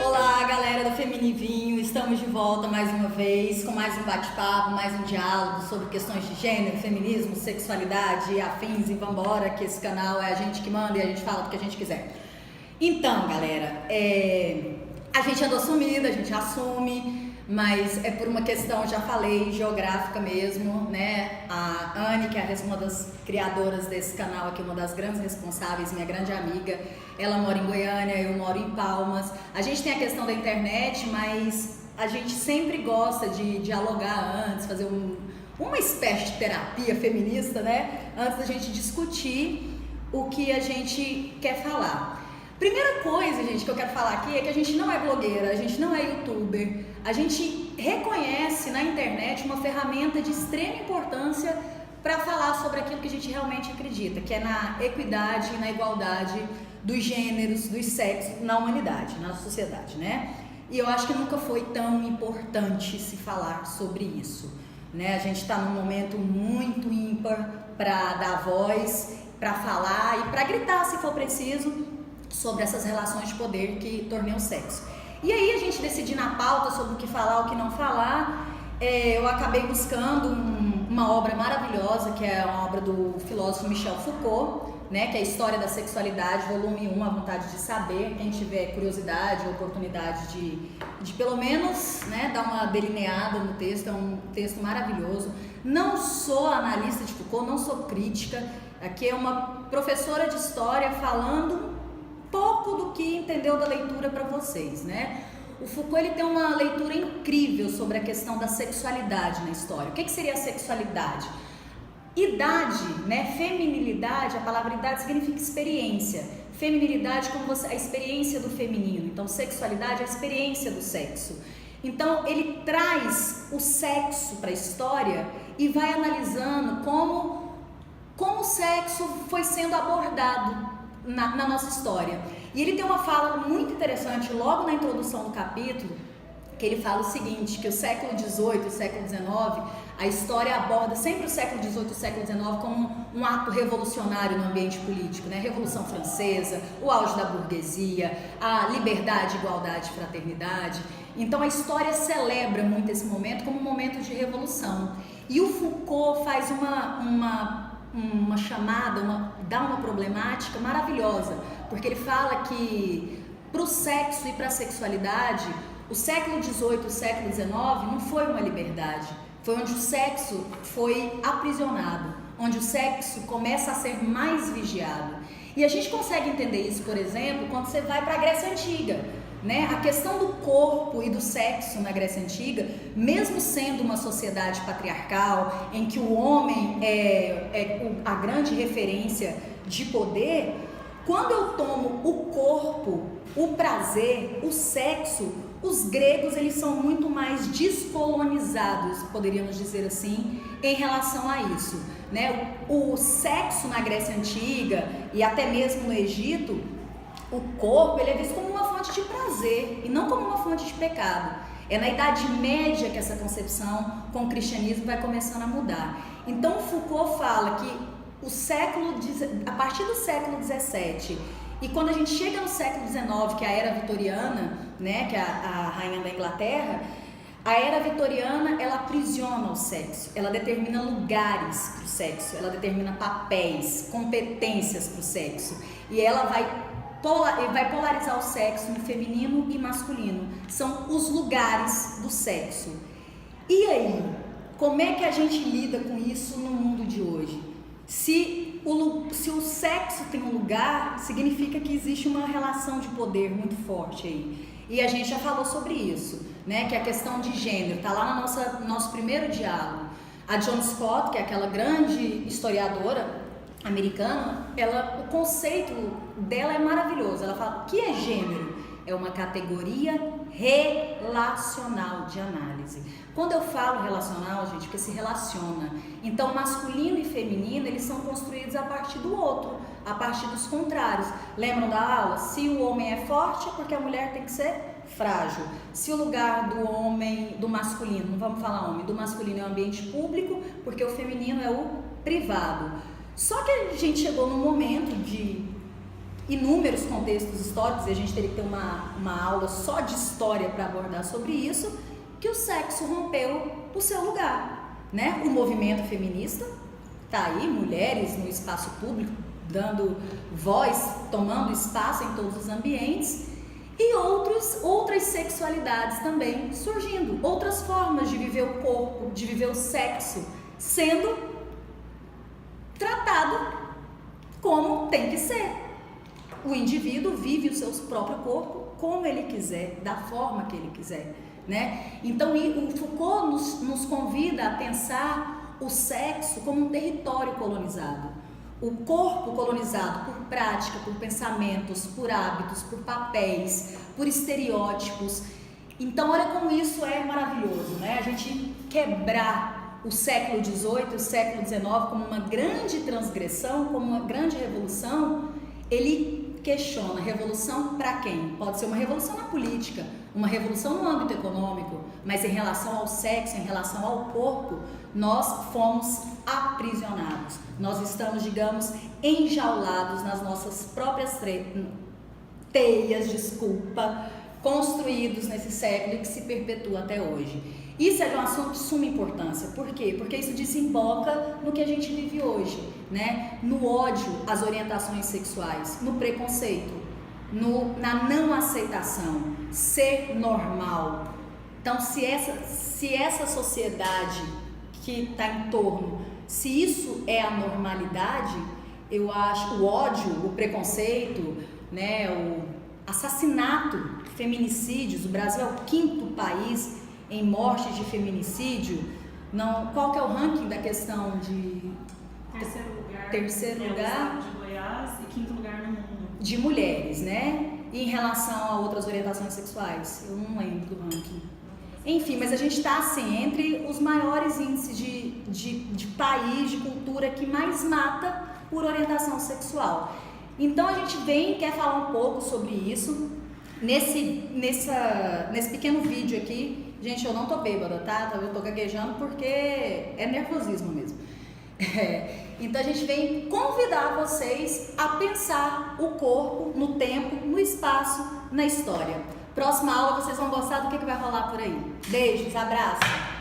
Olá, galera do Feminivinho, estamos de volta mais uma vez com mais um bate-papo, mais um diálogo sobre questões de gênero, feminismo, sexualidade, afins e vambora, que esse canal é a gente que manda e a gente fala do que a gente quiser. Então, galera, a gente andou sumida, a gente assume, mas é por uma questão, já falei, geográfica mesmo, né? A Anne, que é uma das criadoras desse canal aqui, uma das grandes responsáveis, minha grande amiga, ela mora em Goiânia, eu moro em Palmas. A gente tem a questão da internet, mas a gente sempre gosta de dialogar antes, fazer uma espécie de terapia feminista, né? Antes da gente discutir o que a gente quer falar. Primeira coisa, gente, que eu quero falar aqui é que a gente não é blogueira, a gente não é youtuber, a gente reconhece na internet uma ferramenta de extrema importância para falar sobre aquilo que a gente realmente acredita, que é na equidade e na igualdade dos gêneros, dos sexos na humanidade, na sociedade, né? E eu acho que nunca foi tão importante se falar sobre isso, né? A gente está num momento muito ímpar para dar voz, para falar e para gritar, se for preciso, sobre essas relações de poder que torneiam o sexo. E aí a gente decidir na pauta sobre o que falar, o que não falar, eu acabei buscando uma obra maravilhosa, que é uma obra do filósofo Michel Foucault, né, que é a História da Sexualidade, volume 1, A Vontade de Saber. Quem tiver curiosidade ou oportunidade de pelo menos, né, dar uma delineada no texto, é um texto maravilhoso. Não sou analista de Foucault, não sou crítica, aqui é uma professora de história falando pouco do que entendeu da leitura para vocês, né? O Foucault, ele tem uma leitura incrível sobre a questão da sexualidade na história. O que seria a sexualidade? Idade, né? Feminilidade, a palavra idade significa experiência. Feminilidade como a experiência do feminino. Então, sexualidade é a experiência do sexo. Então, ele traz o sexo para a história e vai analisando como o sexo foi sendo abordado na nossa história. E ele tem uma fala muito interessante logo na introdução do capítulo, que ele fala o seguinte, que o século XVIII, o século XIX, a história aborda sempre o século XVIII e o século XIX como um ato revolucionário no ambiente político, né? Revolução Francesa, o auge da burguesia, a liberdade, igualdade, fraternidade. Então a história celebra muito esse momento como um momento de revolução. E o Foucault faz uma chamada, dá uma problemática maravilhosa, porque ele fala que para o sexo e para a sexualidade, o século XVIII e o século XIX não foi uma liberdade, foi onde o sexo foi aprisionado, onde o sexo começa a ser mais vigiado. E a gente consegue entender isso, por exemplo, quando você vai para a Grécia Antiga, né? A questão do corpo e do sexo na Grécia Antiga, mesmo sendo uma sociedade patriarcal, em que o homem é a grande referência de poder, quando eu tomo o corpo, o prazer, o sexo, os gregos, eles são muito mais descolonizados, poderíamos dizer assim, em relação a isso, né? O sexo na Grécia Antiga e até mesmo no Egito, o corpo, ele é visto como uma fonte de prazer e não como uma fonte de pecado. É na Idade Média que essa concepção com o cristianismo vai começando a mudar. Então Foucault fala que a partir do século XVII e quando a gente chega no século XIX, que é a Era Vitoriana, né, que é a rainha da Inglaterra, a Era Vitoriana, ela aprisiona o sexo, ela determina lugares para o sexo, ela determina papéis, competências para o sexo, e ela vai polarizar o sexo no feminino e masculino. São os lugares do sexo. E aí, como é que a gente lida com isso no mundo de hoje? Se o sexo tem um lugar, significa que existe uma relação de poder muito forte aí. E a gente já falou sobre isso, né? Que é a questão de gênero, tá lá no nosso primeiro diálogo. A Joan Scott, que é aquela grande historiadora americana, o conceito dela é maravilhoso. Ela fala, o que é gênero? É uma categoria relacional de análise. Quando eu falo relacional, gente, porque se relaciona. Então, masculino e feminino, eles são construídos a partir do outro, a partir dos contrários. Lembram da aula? Se o homem é forte, é porque a mulher tem que ser frágil. Se o lugar do homem, do masculino, não vamos falar homem, do masculino é o ambiente público, porque o feminino é o privado. Só que a gente chegou num momento de inúmeros contextos históricos, e a gente teria que ter uma aula só de história para abordar sobre isso, que o sexo rompeu o seu lugar, né? O movimento feminista tá aí, mulheres no espaço público, dando voz, tomando espaço em todos os ambientes, e outras sexualidades também surgindo, outras formas de viver o corpo, de viver o sexo, sendo tratado como tem que ser. O indivíduo vive o seu próprio corpo como ele quiser, da forma que ele quiser, né? Então o Foucault nos convida a pensar o sexo como um território colonizado. O corpo colonizado por prática, por pensamentos, por hábitos, por papéis, por estereótipos. Então olha como isso é maravilhoso, né? A gente quebrar o século XVIII, o século XIX como uma grande transgressão, como uma grande revolução. Ele questiona, revolução para quem? Pode ser uma revolução na política, uma revolução no âmbito econômico, mas em relação ao sexo, em relação ao corpo, nós fomos aprisionados. Nós estamos, digamos, enjaulados nas nossas próprias teias, construídos nesse século e que se perpetua até hoje. Isso é de um assunto de suma importância. Por quê? Porque isso desemboca no que a gente vive hoje, né? No ódio às orientações sexuais, no preconceito, na não aceitação, ser normal. Então, se essa sociedade que está em torno, se isso é a normalidade, eu acho o ódio, o preconceito, né, o assassinato, feminicídios, o Brasil é o 5º país em mortes de feminicídio. Não, qual que é o ranking da questão de... Terceiro lugar de Goiás e 5º lugar no mundo. De mulheres, né? E em relação a outras orientações sexuais, eu não lembro do ranking. Enfim, mas a gente está assim, entre os maiores índices de país, de cultura que mais mata por orientação sexual. Então a gente quer falar um pouco sobre isso nesse pequeno vídeo aqui. Gente, eu não tô bêbada, tá? Eu tô gaguejando porque é nervosismo mesmo. Então a gente vem convidar vocês a pensar o corpo no tempo, no espaço, na história. Próxima aula vocês vão gostar do que vai rolar por aí. Beijos, abraços!